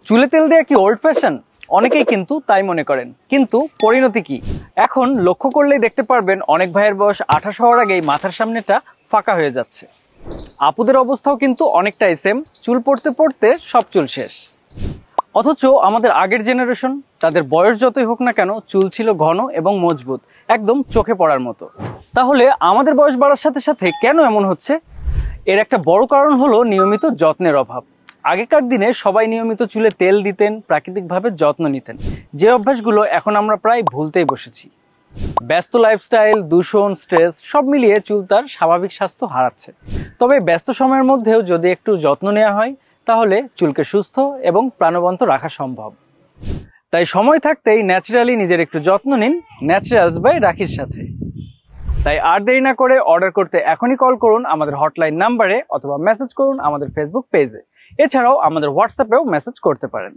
চুলে তেল দেওয়া কি ওল্ড ফ্যাশন? অনেকেই কিন্তু তাই মনে করেন, কিন্তু পরিণতি কি? এখন লক্ষ্য করলেই দেখতে পারবেন অনেক ভাইয়ের বয়স 28 হওয়ার আগেই মাথার সামনেটা ফাঁকা হয়ে যাচ্ছে। আপুদের অবস্থাও কিন্তু অনেকটাই সেম, চুল পড়তে পড়তে সব চুল শেষ। অথচ আমাদের আগের জেনারেশন, তাদের বয়স যতই হোক না কেন, চুল ছিল ঘন এবং মজবুত, একদম চোখে পড়ার মতো। তাহলে আমাদের বয়স বাড়ার সাথে সাথে কেন এমন হচ্ছে? এর একটা বড় কারণ হলো নিয়মিত যত্নের অভাব। আগেকার দিনে সবাই নিয়মিত চুলে তেল দিতেন, প্রাকৃতিকভাবে যত্ন নিতেন, যে অভ্যাসগুলো এখন আমরা প্রায় ভুলতেই বসেছি। ব্যস্ত লাইফস্টাইল, দূষণ, স্ট্রেস সব মিলিয়ে চুল তার স্বাভাবিক স্বাস্থ্য হারাচ্ছে। তবে ব্যস্ত সময়ের মধ্যেও যদি একটু যত্ন নেওয়া হয়, তাহলে চুলকে সুস্থ এবং প্রাণবন্ত রাখা সম্ভব। তাই সময় থাকতেই ন্যাচারালি নিজের একটু যত্ন নিন, ন্যাচারালস বাই রাখির সাথে। তাই আর দেরি না করে অর্ডার করতে এখনই কল করুন আমাদের হটলাইন নাম্বারে, অথবা মেসেজ করুন আমাদের ফেসবুক পেজে। এছাড়াও আমাদের হোয়াটসঅ্যাপেও মেসেজ করতে পারেন।